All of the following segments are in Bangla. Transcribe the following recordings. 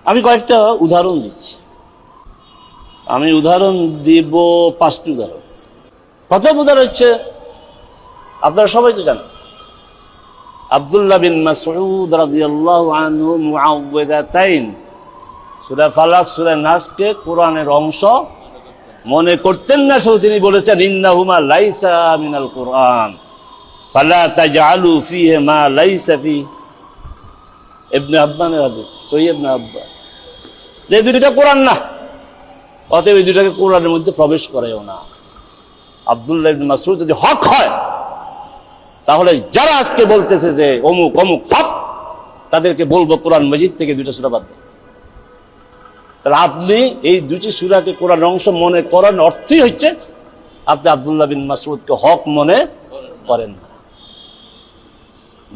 আমি কয়েকটা উদাহরণ দিচ্ছি। আমি উদাহরণ দিব 5টি উদাহরণ। প্রথম উদাহরণ হচ্ছে, আপনারা সবাই তো জানেন, আব্দুল্লাহ বিন মাসউদ রাদিয়াল্লাহু আনহু মুআউযিযাতাইন সূরা ফালাক সূরা নাসকে কোরআনের অংশ মনে করতেন না, শুধু তিনি বলেছেন ইন্নাহুমা লাইসা মিনাল কোরআন ফালা তাজআলু ফীহি মা লাইসা ফী। ইবনে আব্বানের হাদিস, সহিহ ইবনে আব্বান, যে দুইটা কোরআন না, অতএব এই দুইটাকে কোরআনের মধ্যে প্রবেশ করাইও না। আব্দুল্লাহ ইবনে মাসউদ যদি হক হয়, তাহলে যারা আজকে বলতেছে যে অমুক অমুক হক, তাদেরকে বলবো কোরআন মজিদ থেকে দুইটা সূরা বাদ দেন। তাহলে আপনি এই দুটি সূরাকে কোরআন অংশ মনে করার অর্থই হচ্ছে আপনি আব্দুল্লাহ বিন মাসউদকে হক মনে করেন না।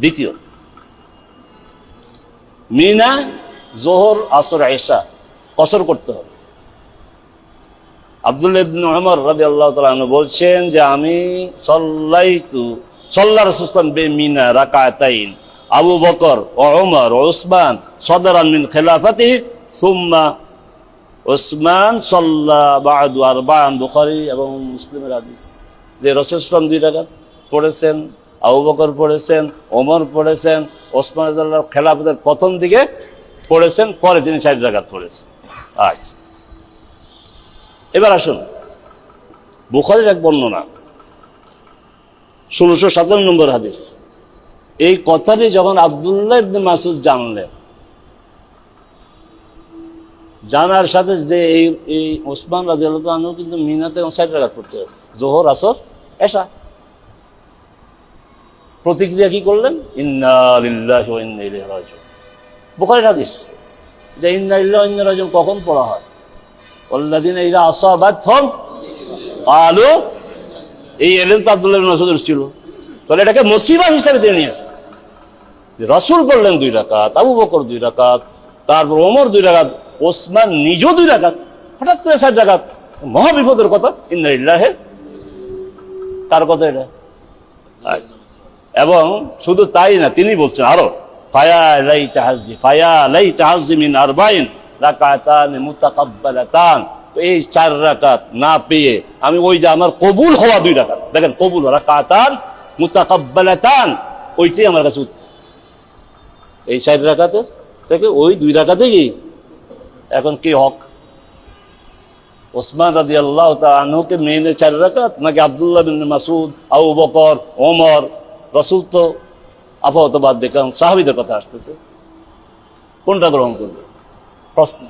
দ্বিতীয়, মিনা যোহর আসর এশা কসর করতে হবে। আব্দুল্লাহ ইবনে উমর রাদিয়াল্লাহু তাআলা আনহু বলছেন যে আমি সাল্লাল্লাহু রাসূলুল্লাহ বিমিনা রাকাতাইন, আবু বকর ও ওমর ও উসমান সদরান মিন খিলাফাতিহি সুম্মা উসমান সাল্লা বা'দু আরবা'আন। বুখারী এবং মুসলিমের হাদিস, যে রাসূল সাল্লাল্লাহু আলাইহি ওয়াসাল্লাম 2 রাকাত পড়েছেন, আবু বকর পড়েছেন, ওমর পড়েছেন, ওসমান রাদিয়াল্লাহু খেলাফতের প্রথম দিকে পড়েছেন, পরে তিনি 4 রাকাত পড়েছেন। আচ্ছা, এবার আসুন বুখারীর এক বর্ণনা, 1657 নম্বর হাদিস। এই কথাটি যখন আব্দুল্লাহ ইবনে মাসউদ জানলেন, জানার সাথে যে এই ওসমান রাদিয়াল্লাহু আনহু কিন্তু মিনাতে 4 রাকাত পড়তে আছে, যোহর আসর এশা। প্রতিক্রিয়া কি করলেন? ইন্না লিল্লাহি ওয়া ইন্না ইলাইহি রাজিউন। বুখারীর হাদিস যে ইন্না লিল্লাহি ওয়া ইন্না ইলাইহি রাজিউন কখন পড়া হয়? ওয়াল্লাযিনা ইযা আসাবাতহুম ক্বালু। এই এলেন তো আব্দুল্লাহ ইবনে মাসউদের ছিল, তাহলে এটাকে মুসিবত হিসেবে তিনি নিয়েছে। যে রাসূল বললেন 2 রাকাত, আবু বকর 2 রাকাত, তারপর ওমর 2 রাকাত, ওসমান নিজেও 2 রাকাত, হঠাৎ করে 4 রাকাত, মহা বিপদের কথা। ইন্না লিল্লাহি, তার কথা এটা। এবং শুধু তাই না, তিনি বলছেন আরো ফায়া লাইতা হাজ্জি মিন আরবাইন রাকাতান মুতাকাব্বালাতান। তো এই 4 রাকাত না পেয়ে আমি ওই যে আমার কবুল হওয়া 2 রাকাত, দেখেন কবুল রাকাতান মুতাকাব্বালাতান, ওইটাই আমার কাছে উত্তম। এই 4 রাকাতের থেকে ওই 2 রাকাতে কি এখন কি হক? ওসমান রাদিয়াল্লাহু তাআলা আনহুকে মেনে 4 রাকাত, নাকি আব্দুল্লাহ বিন মাসউদ, আবু বকর, ওমর? রাসূল তো আপাতত বাদ দেখলাম, সাহাবীদের কথা আসতেছে, কোনটা গ্রহণ করবে? প্রশ্ন।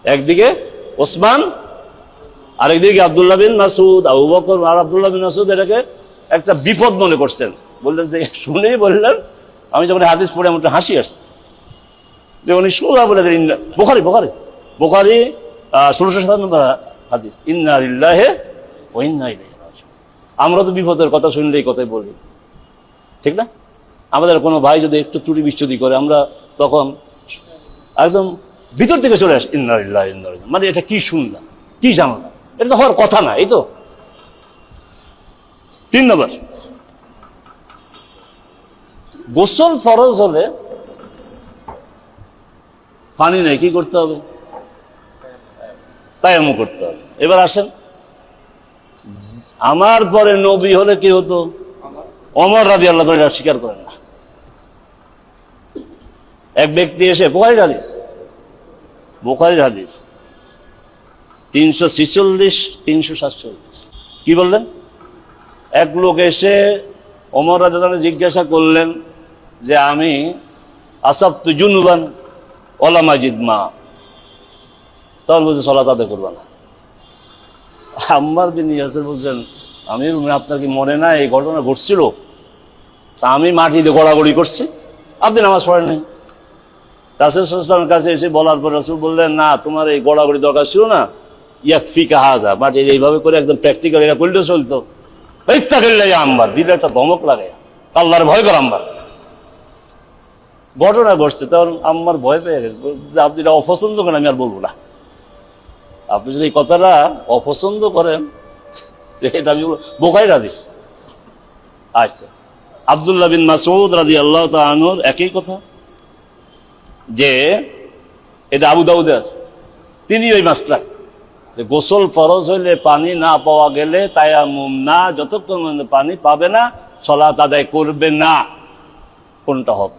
একদিকে ওসমান, আরেকদিকে আব্দুল্লাহ বিন মাসউদ, আবু বকর আর আব্দুল্লাহ বিন মাসউদ এটাকে একটা বিপদ মনে করছেন। বললেন যে, শুনেই বললেন, আমি যখন হাদিস পড়ে আমার হাসি আসছে যে উনি সোজা বলে দেন বুখারী 1657 নম্বর হাদিস, ইন্না লিল্লাহি ওয়া ইন্না ইলাইহি রাজিউন। আমরা তো বিপদের কথা শুনলে এই কথাই বলি, ঠিক না? আমাদের কোনো ভাই যদি একটু ত্রুটি বিচ্যুতি করে, আমরা তখন একদম ভিতর থেকে চলে আসি, ইন্না লিল্লাহি ওয়া ইন্না ইলাইহি রাজিউন। মানে এটা কি শুনলাম, কি জানলাম, এটা তো হওয়ার কথা না। এই তো 3 নম্বর, গোসল ফরজ হলে পানি নেই, কি করতে হবে? তায়াম্মুম করতে হবে। এবার আসেন, আমার পরে নবী হলে কি হতো? ওমর রাদিয়াল্লাহু তাআলা স্বীকার করেন না। এক ব্যক্তি এসে, বুখারীর হাদিস 346 347, কি বললেন? এক লোক এসে ওমর রাদিয়াল্লাহু তাআলা জিজ্ঞাসা করলেন যে আমি আসাবতু জুনুবান ওয়ালা মাজিদ মা, তখন বলছে সালাত আদায় করবা না। আম্মার বিন ইয়াসির বলছেন, আমির আপনার কি মনে নাই এই ঘটনা ঘটছিল? তা আমি মাটিতে গড়াগড়ি করছি, আপনি নামাজ পড়েন নাই। রাসূল সাল্লাল্লাহু আলাইহি ওয়াসাল্লামের কাছে এসে বলার পর রাসূল বললেন, না, তোমার এই গড়াগড়ি দরকার ছিল না, ইয়াকফিকা হাযা, মাটি এইভাবে করে একদম প্র্যাকটিক্যাল এটা করলেও চলতো। ইত্তাকিল্লাহ ইয়া আম্মার, দিলে একটা ধমক লাগে, আল্লাহর ভয় কর আম্মার। ঘটনা ঘটছে, তখন আম্মার ভয় পেয়ে গেছে, আপনি এটা অপছন্দ করেন, আমি আর বলবো না। আপনি যদি এই কথাটা অপছন্দ করেন, এটা আমি বুখারীর হাদিস। আচ্ছা, আব্দুল্লাহ বিন মাসউদ রাদিয়াল্লাহু তাআলা আনহুর একই কথা, যে এটা আবু দাউদে আছে, তিনি ওই মাসলাক যে গোসল ফরজ হইলে পানি না পাওয়া গেলে তায়াম্মুম না, যতক্ষণ পর্যন্ত পানি পাবে না সালাত আদায় করবে না। কোনটা হক?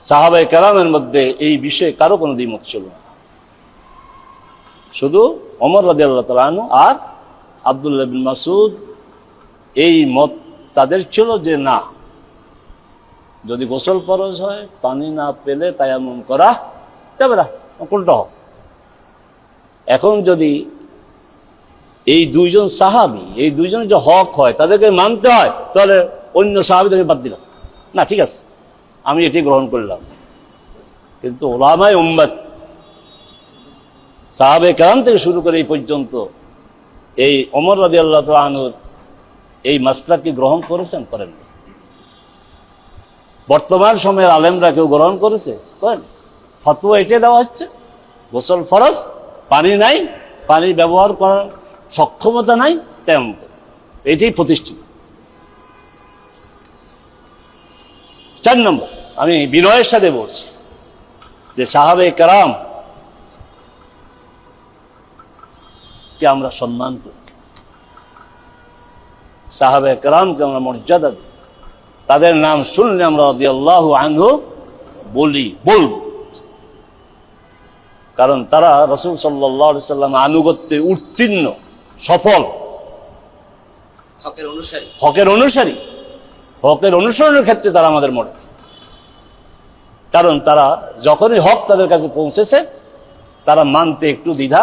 সাহাবায়ে কেরামের মধ্যে এই বিষয়ে কারো কোনো দ্বিমত ছিল না, শুধু ওমর রাদিয়াল্লাহু তাআলা আনহু আর আব্দুল্লাহ বিন মাসউদ এই মত তাদের ছিল যে না, যদি গোসল ফরজ হয় পানি না পেলে তায়াম্মুম করা যাবে না। কোনটা হক? এখন যদি এই দুইজন সাহাবী, এই দুইজন যে হক হয় তাদেরকে মানতে হয়, তাহলে অন্য সাহাবীদেরকে বাদ দিলাম না, ঠিক আছে আমি এটি গ্রহণ করলাম। কিন্তু উলামায়ে উম্মত সাহাবায়ে কেরাম থেকে শুরু করে এই পর্যন্ত এই ওমর রাদিয়াল্লাহু তাআলা আনহুর এই মাসলাককে গ্রহণ করেছেন? করেন। বর্তমান সময়ের আলেমরা কেউ গ্রহণ করেছে? করেন। ফতোয়া এটাই দেওয়া হচ্ছে, গোসল ফরজ, পানি নাই, পানি ব্যবহার করার সক্ষমতা নাই, তেমন এটাই প্রতিষ্ঠিত। 4 নম্বর, আমি বিনয়ের সাথে বলছি যে সাহাবায়ে কেরাম কে আমরা সম্মান করি, সাহাবায়ে কেরামকে আমরা মর্যাদা দিই, তাদের নাম শুনলে আমরা রাদিয়াল্লাহু আনহু বলবো, কারণ তারা রাসূল সাল্লাল্লাহু আলাইহি সাল্লাম আনুগত্যে উত্তীর্ণ, সফল, হকের অনুসারী, হকের অনুসরণের ক্ষেত্রে তারা আমাদের মডেল। কারণ তারা যখনই হক তাদের কাছে পৌঁছেছে তারা মানতে একটু দ্বিধা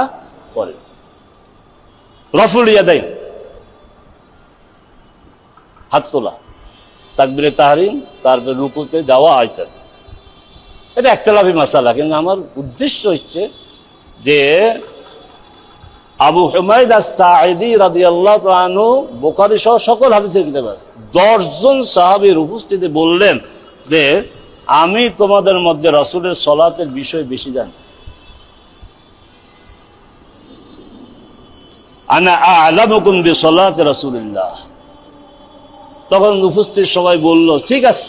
করে। রফুল ইয়াদাইন, হাত তোলা, তাকবীরে তাহরিম, তারপরে রুকুতে যাওয়া, আয়তা, এটা ইখতিলাফি মাসালা। কিন্তু আমার উদ্দেশ্য হচ্ছে যে আবু হুমায়দ আস-সাঈদী রাদিয়াল্লাহু তাআলা আনহু বুখারী সহ সকল হাদিসের কিতাবে আছে, 10 জন সাহাবীর উপস্থিতি বললেন যে আমি তোমাদের মধ্যে রাসূলের সালাতের বিষয়ে বেশি জানি, আনা আ'লামুকুম বিসালাতি রাসূলিল্লাহ। তখন উপস্থিত সবাই বলল, ঠিক আছে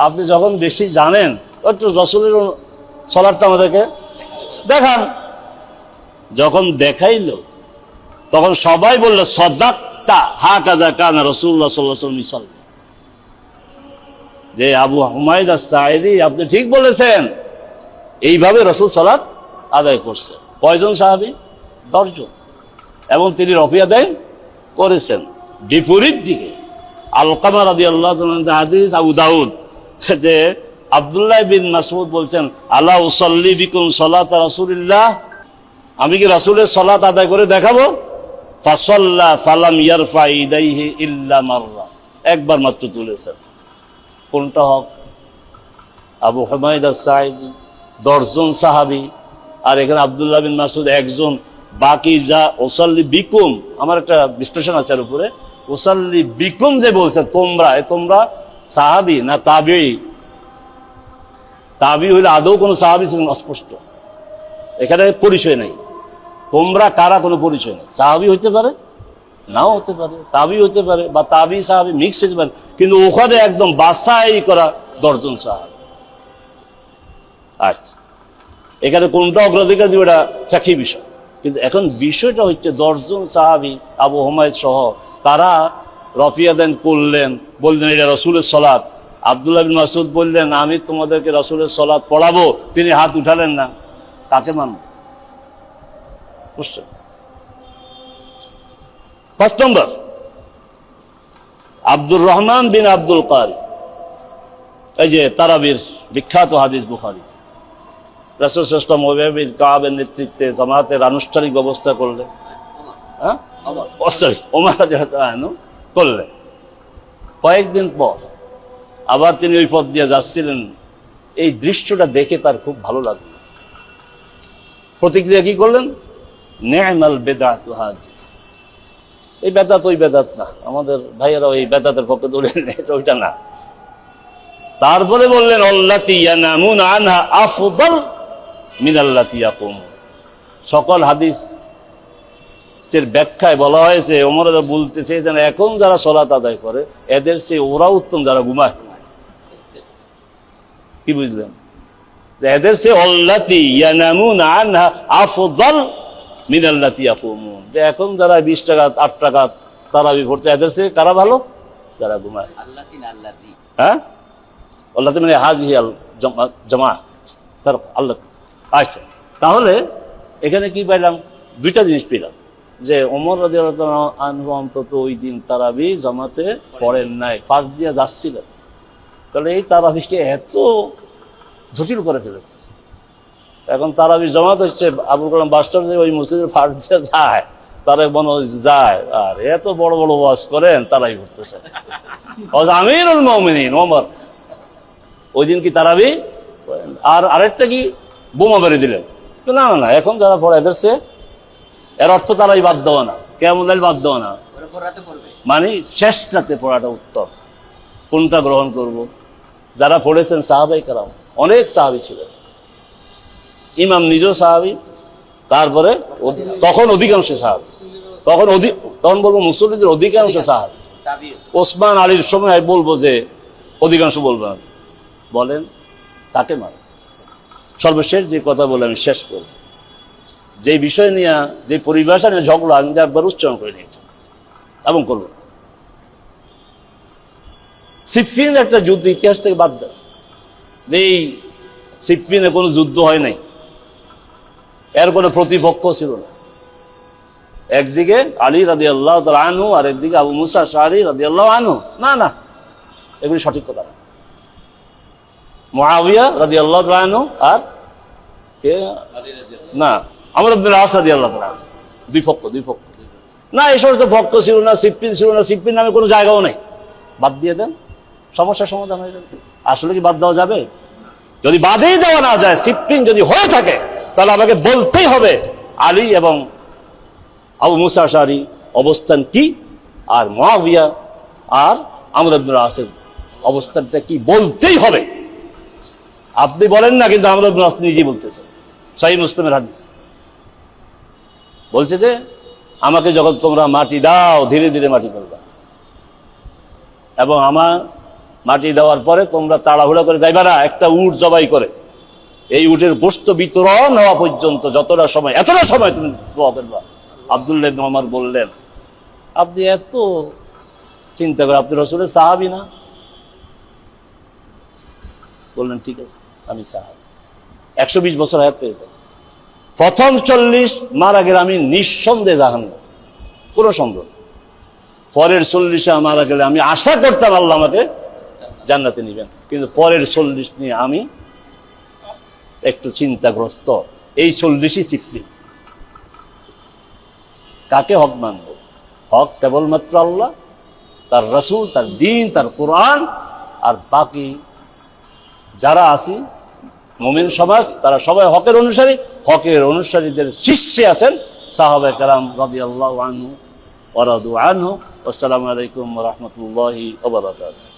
আপনি যখন বেশি জানেন একটু রাসূলের সালাতটা আমাদেরকে দেখান। যখন দেখাইলো তখন সবাই বলল, সাদাকতা, হাকাযা কানা রাসূলুল্লাহ সাল্লাল্লাহু আলাইহি ওয়াসাল্লাম, যে আবু হুমায়দ আস-সাঈদী আপনি ঠিক বলেছেন, এইভাবে রাসূল সালাত আদায় করছেন। কয়জন সাহাবী? 10 জন, এবং তিনি রফিয়া দেন করেছেন। বিপরীত দিকে আলকামা রাদিয়াল্লাহু তাআলা হাদিস আবু দাউদ, যে আব্দুল্লাহ বিন মাসউদ বলছেন, আলা উসাল্লি বিকুম সালাত রাসূলিল্লাহ, আমি কি রাসূলের সালাত আদায় করে দেখাবো? ফাসাল্লা ফালাম ইয়ারফা ইদাইহি ইল্লা মাররা, একবার মাত্র তুলেছেন। কোনটা হক? আবু হুমায়দ আস-সাঈদী 10 জন সাহাবী, আর এখানে আব্দুল্লাহ বিন মাসউদ একজন, বাকি যা উসাল্লি বিকুম, আমার একটা বিশ্লেষণ আছে এর উপরে, উসাল্লি বিকুম যে বলছে তোমরা, তোমরা সাহাবী না তাবিঈ? তাবিঈ হইলে আদৌ কোনো সাহাবী ছিলেন অস্পষ্ট, এখানে পরিচয় নেই, তোমরা কারা কোনো পরিচয় নেই। সাহাবী হইতে পারে, নাও হতে পারে, তাবিঈ হতে পারে, বা তাবিঈ সাহাবী মিক্স হতে পারে, কিন্তু ওখানে একদম বাছাই করা 10 জন সাহাবী। আচ্ছা, এখানে কোনটা অগ্রাধিকার দিবে এটা ফিকহি বিষয়, কিন্তু এখন বিষয়টা হচ্ছে 10 জন সাহাবী আবু হুমায়দ সহ তারা রফিয়া দেন করলেন, বললেন এটা রাসূলের সালাত। আব্দুল্লাহ বিন মাসউদ বললেন আমি তোমাদেরকে রাসূলের সালাত পড়াবো, তিনি হাত উঠালেন না, কাকে মানব? বুঝছেন? 5 নম্বর, আব্দুর রহমান বিন আব্দুল কারি, এই যে তারাবির বিখ্যাত হাদিস বুখারী, রাসূল সাল্লাল্লাহু আলাইহি ওয়াসাল্লাম উবাই বিন কাবের নেতৃত্বে জামাতের আনুষ্ঠানিক ব্যবস্থা করলেন, হ্যাঁ ওমর রাদিয়াল্লাহু আনহু করলেন। কয়েকদিন পর আবার তিনি ওই পথ দিয়ে যাচ্ছিলেন, এই দৃশ্যটা দেখে তার খুব ভালো লাগলো। প্রতিক্রিয়া কি করলেন? নি'মাল বিদআতু হাযি, এই বেদাত ওই বেদাত না, আমাদের ভাইয়েরা ওই বেদাতের পক্ষে দৌড়েন, এটা ওইটা না। তারপরে বললেন আল্লাতী ইয়ানামুন আনহা আফদাল মিনাল্লাতী ইয়াকুমুন। সকল হাদিসের ব্যাখ্যায় বলা হয়েছে, ওমর বলতে চেয়েছেন এখন যারা সালাত আদায় করে এদের চেয়ে ওরা উত্তম যারা ঘুমায়। কি বুঝলেন? যে এদের সে আল্লাতি ইয়ানামুনা আনহা আফদাল মিন আল্লাতি ইয়াকুমুন, যে এখন যারা 20 টাকা 8 টাকা তারাবি পড়তে, এদের সে কারা ভালো? যারা ঘুমায়। হ্যাঁ, আল্লাতি মানে হাজিহি আল জামাআত স্যার আল্লাহ। আচ্ছা, তাহলে এখানে কি পাইলাম? দুইটা জিনিস পেলাম, যে ওমর রাদিয়াল্লাহু আনহু অন্তত ওই দিন তারাবি জামাতে পড়েন নাই, পাশ দিয়ে যাচ্ছিলেন। তাহলে এই তারাবিকে এত জটিল করে ফেলেছে। এখন তারাবি জামাত হচ্ছে আবুল কালাম বাস্টার, যে ওই মসজিদের পাশ দিয়ে যায়, তারা মনে যায় আর এত বড় বড় ওয়াজ করেন, তারাই করতেছে। আমিরুল মুমিনিন ওমর ওই দিন কি তারাবি? আর আরেকটা কি, বোমা মেরে দিলেন। না না না, এখন যারা পড়ে এদের সে, এর অর্থ তারাই বাদ দেওয়া না, কেমন বাদ দেওয়া না, মানে শেষ রাতে পড়াটা উত্তম। কোনটা গ্রহণ করব? যারা পড়েছেন সাহাবাই কেরাম, অনেক সাহাবী ছিলেন, ইমাম নিজেও সাহাবী, তারপরে তখন অধিকাংশ সাহাবী, তখন বলবো মুসল্লিদের অধিকাংশ সাহাবী। ওসমান আলীর সময় বলবো যে অধিকাংশ বলবো না। বলেন তাকে মানে সর্বশেষ যে কথা বলে আমি শেষ করব, যে বিষয় নিয়ে, যে পরিভাষা নিয়ে ঝগড়া, আমি একবার উচ্চারণ করে নিয়েছি এবং করবো। সিফিন একটা যুদ্ধ ইতিহাস থেকে বাদ দেয়, যে এই সিফিনে কোনো যুদ্ধ হয় নাই, এর কোনো প্রতিপক্ষ ছিল না। একদিকে আলী রাদিয়াল্লাহু তাআলা আনহু, আর একদিকে আবু মুসা আশআরী রাদিয়াল্লাহু আনহু। না না, এগুলি সঠিক কথা না। মুআবিয়া রাদিয়াল্লাহু তাআলা আনহু আর কে না, আমর ইবনে আস রাদিয়াল্লাহু তাআলা আনহু। দুই পক্ষ না, এই সমস্ত পক্ষ ছিল না, সিফিন ছিল না, সিফিন নামে কোনো জায়গাও নেই। বাদ দিয়ে দেন, সমস্যার সমাধান হয়ে যাবে। আসলে কি বাদ দেওয়া যাবে? যদি বাদেই দেওয়া না যায়, সিফিন যদি হয়ে থাকে, তাহলে আমাকে বলতেই হবে আলী এবং আবু মুসা আশআরী অবস্থান কি, আর মুআবিয়া আর আমর ইবনে আসের অবস্থানটা কি, বলতেই হবে। আপনি বলেন না, কিন্তু আমর ইবনে আস নিজেই বলতেছেন। সহিহ মুসলিমের হাদিস বলছে যে আমাকে যখন তোমরা মাটি দাও, ধীরে ধীরে মাটি ফেলবা, এবং আমার মাটি দেওয়ার পরে তোমরা তাড়াহুড়া করে যাইবা না, একটা উট জবাই করে এই উটের গোশত বিতরণ হওয়া পর্যন্ত এতটা সময় তুমি দোয়া করবা। আব্দুল্লাহ ইবনে ওমর বললেন, আপনি এত চিন্তা করে, আপনি রাসূলের সাহাবী না? বললেন ঠিক আছে, আমি সাহাবী। 120 বছর হায়াত পেয়েছে। প্রথম 40 মারা গেলে আমি নিঃসন্দেহে জাহান্নামে, কোনো সন্দেহ। পরের 40-এ মারা গেলে আমি আশা করতাম আল্লাহ আমাকে জান্নাতে নিবেন, কিন্তু পরের 40 নিয়ে আমি একটু চিন্তাগ্রস্ত। এই 40ই সিফিন। কাকে হক মানব? হক কেবলমাত্র আল্লাহ, তার রাসূল, তার দ্বীন, তার কোরআন, আর বাকি যারা আছি মুমিন সমাজ, তারা সবাই হকের অনুসারী। হকের অনুসারীদের শীর্ষে আছেন সাহাবায়ে কেরাম রাদিয়াল্লাহু আনহু ওয়া রাদু আনহু। আসসালামু আলাইকুম ওয়া রাহমাতুল্লাহি ওয়া বারাকাতুহু।